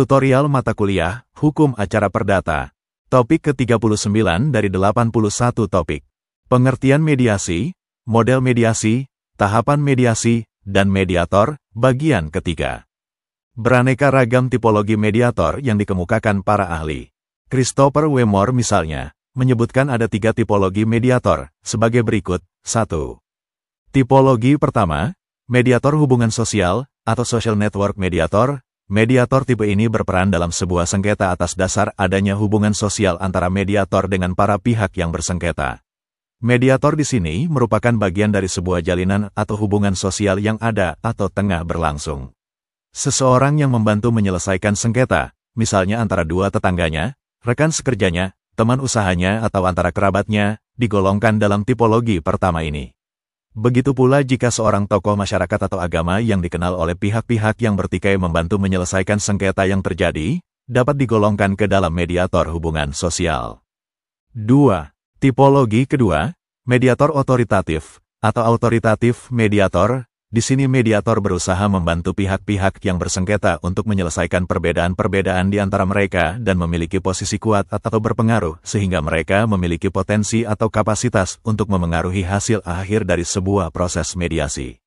Tutorial mata kuliah, Hukum Acara Perdata. Topik ke-39 dari 81 topik. Pengertian mediasi, model mediasi, tahapan mediasi, dan mediator, bagian ketiga. Beraneka ragam tipologi mediator yang dikemukakan para ahli. Christopher W. Moore misalnya, menyebutkan ada 3 tipologi mediator, sebagai berikut. 1. Tipologi pertama, mediator hubungan sosial, atau social network mediator. Mediator tipe ini berperan dalam sebuah sengketa atas dasar adanya hubungan sosial antara mediator dengan para pihak yang bersengketa. Mediator di sini merupakan bagian dari sebuah jalinan atau hubungan sosial yang ada atau tengah berlangsung. Seseorang yang membantu menyelesaikan sengketa, misalnya antara dua tetangganya, rekan sekerjanya, teman usahanya atau antara kerabatnya, digolongkan dalam tipologi pertama ini. Begitu pula jika seorang tokoh masyarakat atau agama yang dikenal oleh pihak-pihak yang bertikai membantu menyelesaikan sengketa yang terjadi, dapat digolongkan ke dalam mediator hubungan sosial. 2. Tipologi kedua, mediator otoritatif, atau autoritatif mediator. Di sini mediator berusaha membantu pihak-pihak yang bersengketa untuk menyelesaikan perbedaan-perbedaan di antara mereka dan memiliki posisi kuat atau berpengaruh sehingga mereka memiliki potensi atau kapasitas untuk memengaruhi hasil akhir dari sebuah proses mediasi.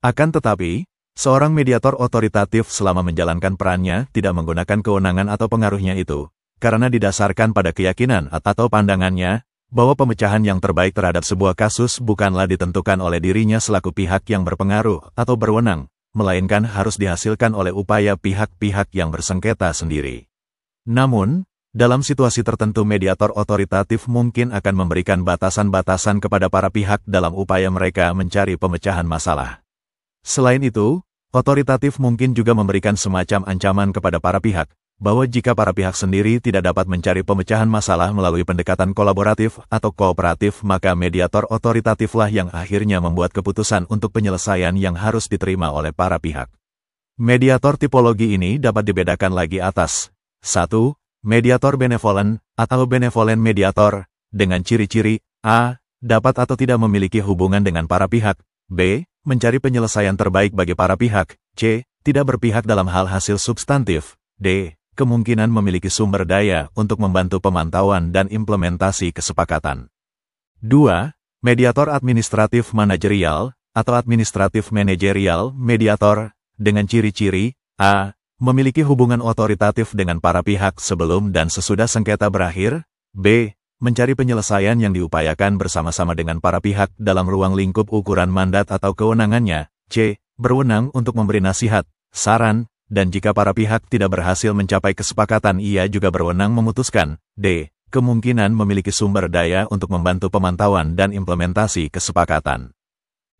Akan tetapi, seorang mediator otoritatif selama menjalankan perannya tidak menggunakan kewenangan atau pengaruhnya itu, karena didasarkan pada keyakinan atau pandangannya, bahwa pemecahan yang terbaik terhadap sebuah kasus bukanlah ditentukan oleh dirinya selaku pihak yang berpengaruh atau berwenang, melainkan harus dihasilkan oleh upaya pihak-pihak yang bersengketa sendiri. Namun, dalam situasi tertentu mediator otoritatif mungkin akan memberikan batasan-batasan kepada para pihak dalam upaya mereka mencari pemecahan masalah. Selain itu, otoritatif mungkin juga memberikan semacam ancaman kepada para pihak, bahwa jika para pihak sendiri tidak dapat mencari pemecahan masalah melalui pendekatan kolaboratif atau kooperatif, maka mediator otoritatiflah yang akhirnya membuat keputusan untuk penyelesaian yang harus diterima oleh para pihak. Mediator tipologi ini dapat dibedakan lagi atas. 1. Mediator benevolent, atau benevolent mediator, dengan ciri-ciri A. Dapat atau tidak memiliki hubungan dengan para pihak. B. Mencari penyelesaian terbaik bagi para pihak. C. Tidak berpihak dalam hal hasil substantif. D. Kemungkinan memiliki sumber daya untuk membantu pemantauan dan implementasi kesepakatan. 2. Mediator administratif manajerial, atau administratif manajerial mediator, dengan ciri-ciri A. Memiliki hubungan otoritatif dengan para pihak sebelum dan sesudah sengketa berakhir. B. Mencari penyelesaian yang diupayakan bersama-sama dengan para pihak dalam ruang lingkup ukuran mandat atau kewenangannya. C. Berwenang untuk memberi nasihat, saran, dan jika para pihak tidak berhasil mencapai kesepakatan ia juga berwenang memutuskan. D. Kemungkinan memiliki sumber daya untuk membantu pemantauan dan implementasi kesepakatan.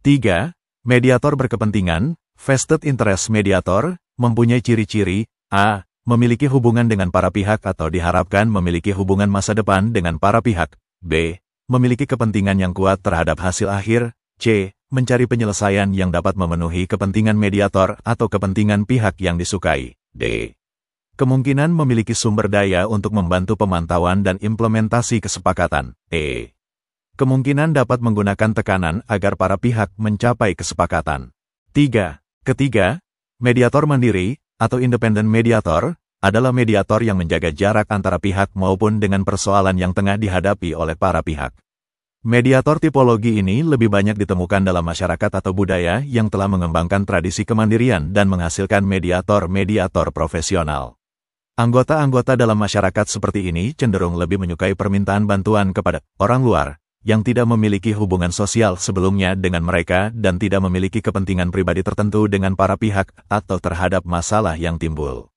3. Mediator berkepentingan, vested interest mediator, mempunyai ciri-ciri A. Memiliki hubungan dengan para pihak atau diharapkan memiliki hubungan masa depan dengan para pihak. B. Memiliki kepentingan yang kuat terhadap hasil akhir. C. Mencari penyelesaian yang dapat memenuhi kepentingan mediator atau kepentingan pihak yang disukai. D. Kemungkinan memiliki sumber daya untuk membantu pemantauan dan implementasi kesepakatan. E. Kemungkinan dapat menggunakan tekanan agar para pihak mencapai kesepakatan. 3. Ketiga, mediator mandiri, atau independent mediator, adalah mediator yang menjaga jarak antara pihak maupun dengan persoalan yang tengah dihadapi oleh para pihak. Mediator tipologi ini lebih banyak ditemukan dalam masyarakat atau budaya yang telah mengembangkan tradisi kemandirian dan menghasilkan mediator-mediator profesional. Anggota-anggota dalam masyarakat seperti ini cenderung lebih menyukai permintaan bantuan kepada orang luar yang tidak memiliki hubungan sosial sebelumnya dengan mereka dan tidak memiliki kepentingan pribadi tertentu dengan para pihak atau terhadap masalah yang timbul.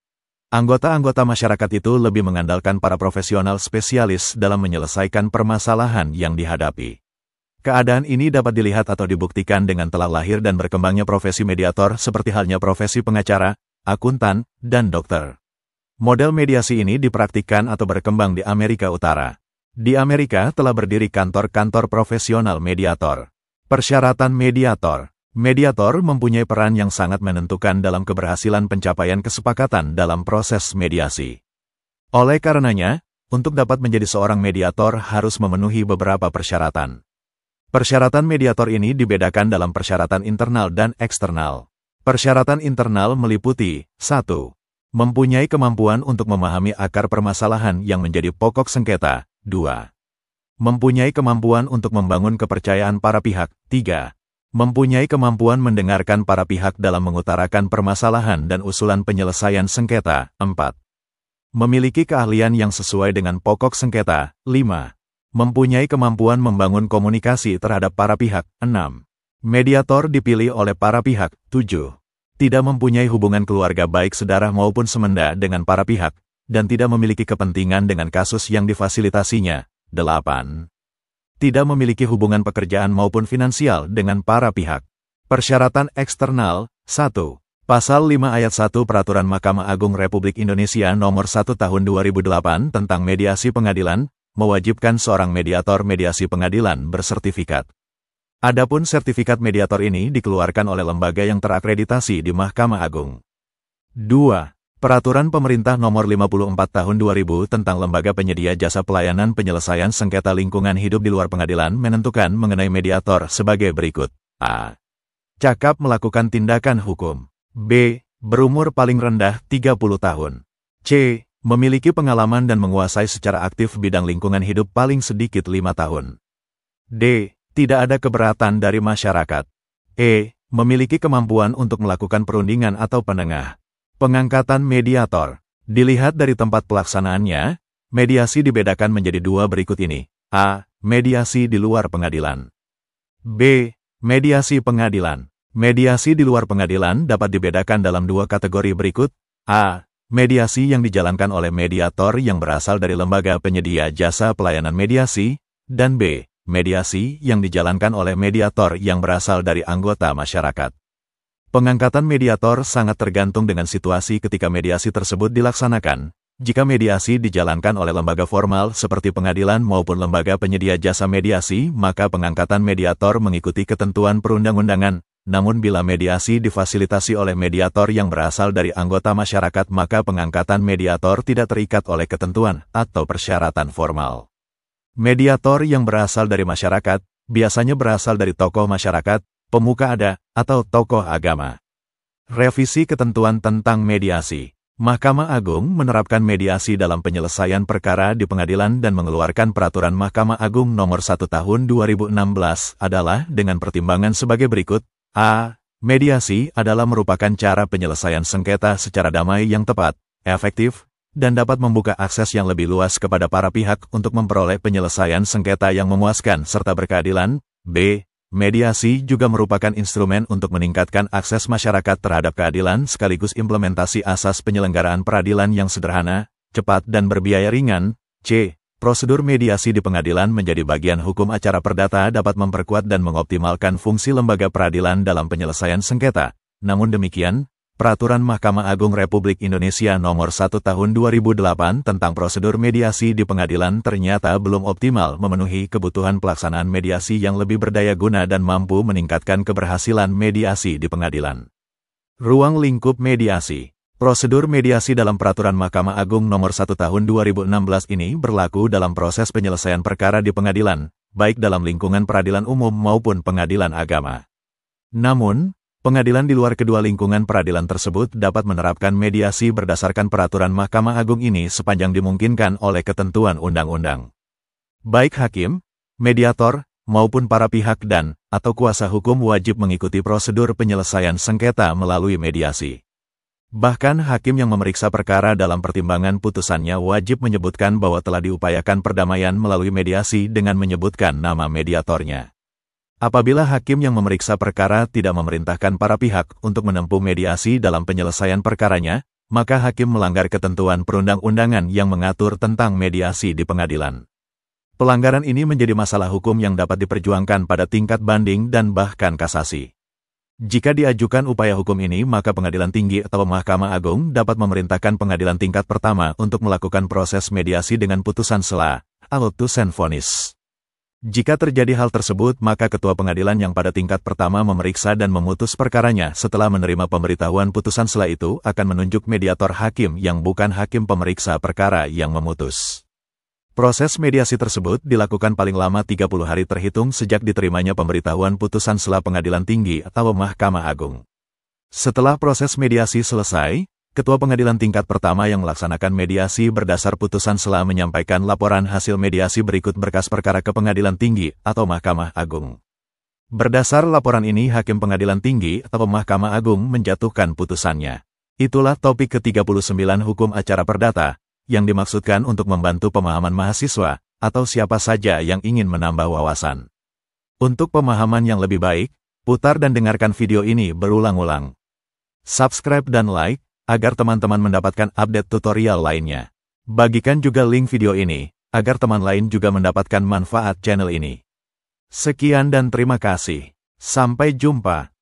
Anggota-anggota masyarakat itu lebih mengandalkan para profesional spesialis dalam menyelesaikan permasalahan yang dihadapi. Keadaan ini dapat dilihat atau dibuktikan dengan telah lahir dan berkembangnya profesi mediator seperti halnya profesi pengacara, akuntan, dan dokter. Model mediasi ini dipraktikkan atau berkembang di Amerika Utara. Di Amerika telah berdiri kantor-kantor profesional mediator. Persyaratan mediator. Mediator mempunyai peran yang sangat menentukan dalam keberhasilan pencapaian kesepakatan dalam proses mediasi. Oleh karenanya, untuk dapat menjadi seorang mediator harus memenuhi beberapa persyaratan. Persyaratan mediator ini dibedakan dalam persyaratan internal dan eksternal. Persyaratan internal meliputi 1. Mempunyai kemampuan untuk memahami akar permasalahan yang menjadi pokok sengketa. 2. Mempunyai kemampuan untuk membangun kepercayaan para pihak. 3. Mempunyai kemampuan mendengarkan para pihak dalam mengutarakan permasalahan dan usulan penyelesaian sengketa. 4. Memiliki keahlian yang sesuai dengan pokok sengketa. 5. Mempunyai kemampuan membangun komunikasi terhadap para pihak. 6. Mediator dipilih oleh para pihak. 7. Tidak mempunyai hubungan keluarga baik sedarah maupun semenda dengan para pihak, dan tidak memiliki kepentingan dengan kasus yang difasilitasinya. 8. Tidak memiliki hubungan pekerjaan maupun finansial dengan para pihak. Persyaratan eksternal. 1. Pasal 5 ayat 1 Peraturan Mahkamah Agung Republik Indonesia Nomor 1 Tahun 2008 tentang mediasi pengadilan, mewajibkan seorang mediator mediasi pengadilan bersertifikat. Adapun sertifikat mediator ini dikeluarkan oleh lembaga yang terakreditasi di Mahkamah Agung. 2. Peraturan Pemerintah Nomor 54 Tahun 2000 tentang Lembaga Penyedia Jasa Pelayanan Penyelesaian Sengketa Lingkungan Hidup di Luar Pengadilan menentukan mengenai mediator sebagai berikut. A. Cakap melakukan tindakan hukum. B. Berumur paling rendah 30 tahun. C. Memiliki pengalaman dan menguasai secara aktif bidang lingkungan hidup paling sedikit 5 tahun. D. Tidak ada keberatan dari masyarakat. E. Memiliki kemampuan untuk melakukan perundingan atau penengah. Pengangkatan mediator. Dilihat dari tempat pelaksanaannya, mediasi dibedakan menjadi dua berikut ini. A. Mediasi di luar pengadilan. B. Mediasi pengadilan. Mediasi di luar pengadilan dapat dibedakan dalam dua kategori berikut. A. Mediasi yang dijalankan oleh mediator yang berasal dari lembaga penyedia jasa pelayanan mediasi. Dan B. Mediasi yang dijalankan oleh mediator yang berasal dari anggota masyarakat. Pengangkatan mediator sangat tergantung dengan situasi ketika mediasi tersebut dilaksanakan. Jika mediasi dijalankan oleh lembaga formal seperti pengadilan maupun lembaga penyedia jasa mediasi, maka pengangkatan mediator mengikuti ketentuan perundang-undangan. Namun bila mediasi difasilitasi oleh mediator yang berasal dari anggota masyarakat, maka pengangkatan mediator tidak terikat oleh ketentuan atau persyaratan formal. Mediator yang berasal dari masyarakat, biasanya berasal dari tokoh masyarakat, pemuka adat, atau tokoh agama. Revisi ketentuan tentang mediasi. Mahkamah Agung menerapkan mediasi dalam penyelesaian perkara di pengadilan dan mengeluarkan Peraturan Mahkamah Agung Nomor 1 Tahun 2016 adalah dengan pertimbangan sebagai berikut. A. Mediasi adalah merupakan cara penyelesaian sengketa secara damai yang tepat, efektif, dan dapat membuka akses yang lebih luas kepada para pihak untuk memperoleh penyelesaian sengketa yang memuaskan serta berkeadilan. B. Mediasi juga merupakan instrumen untuk meningkatkan akses masyarakat terhadap keadilan sekaligus implementasi asas penyelenggaraan peradilan yang sederhana, cepat dan berbiaya ringan. C. Prosedur mediasi di pengadilan menjadi bagian hukum acara perdata dapat memperkuat dan mengoptimalkan fungsi lembaga peradilan dalam penyelesaian sengketa. Namun demikian, Peraturan Mahkamah Agung Republik Indonesia Nomor 1 Tahun 2008 tentang prosedur mediasi di pengadilan ternyata belum optimal memenuhi kebutuhan pelaksanaan mediasi yang lebih berdaya guna dan mampu meningkatkan keberhasilan mediasi di pengadilan. Ruang lingkup mediasi. Prosedur mediasi dalam Peraturan Mahkamah Agung Nomor 1 Tahun 2016 ini berlaku dalam proses penyelesaian perkara di pengadilan, baik dalam lingkungan peradilan umum maupun pengadilan agama. Namun, pengadilan di luar kedua lingkungan peradilan tersebut dapat menerapkan mediasi berdasarkan Peraturan Mahkamah Agung ini sepanjang dimungkinkan oleh ketentuan undang-undang. Baik hakim, mediator, maupun para pihak dan/atau kuasa hukum wajib mengikuti prosedur penyelesaian sengketa melalui mediasi. Bahkan hakim yang memeriksa perkara dalam pertimbangan putusannya wajib menyebutkan bahwa telah diupayakan perdamaian melalui mediasi dengan menyebutkan nama mediatornya. Apabila hakim yang memeriksa perkara tidak memerintahkan para pihak untuk menempuh mediasi dalam penyelesaian perkaranya, maka hakim melanggar ketentuan perundang-undangan yang mengatur tentang mediasi di pengadilan. Pelanggaran ini menjadi masalah hukum yang dapat diperjuangkan pada tingkat banding dan bahkan kasasi. Jika diajukan upaya hukum ini, maka Pengadilan Tinggi atau Mahkamah Agung dapat memerintahkan pengadilan tingkat pertama untuk melakukan proses mediasi dengan putusan sela, atau putusan vonis. Jika terjadi hal tersebut, maka ketua pengadilan yang pada tingkat pertama memeriksa dan memutus perkaranya setelah menerima pemberitahuan putusan sela itu akan menunjuk mediator hakim yang bukan hakim pemeriksa perkara yang memutus. Proses mediasi tersebut dilakukan paling lama 30 hari terhitung sejak diterimanya pemberitahuan putusan sela Pengadilan Tinggi atau Mahkamah Agung. Setelah proses mediasi selesai, Ketua Pengadilan Tingkat Pertama yang melaksanakan mediasi berdasar putusan setelah menyampaikan laporan hasil mediasi berikut berkas perkara ke Pengadilan Tinggi atau Mahkamah Agung. Berdasar laporan ini, Hakim Pengadilan Tinggi atau Mahkamah Agung menjatuhkan putusannya. Itulah topik ke-39 Hukum Acara Perdata, yang dimaksudkan untuk membantu pemahaman mahasiswa atau siapa saja yang ingin menambah wawasan. Untuk pemahaman yang lebih baik, putar dan dengarkan video ini berulang-ulang. Subscribe dan like, agar teman-teman mendapatkan update tutorial lainnya. Bagikan juga link video ini, agar teman lain juga mendapatkan manfaat channel ini. Sekian dan terima kasih. Sampai jumpa.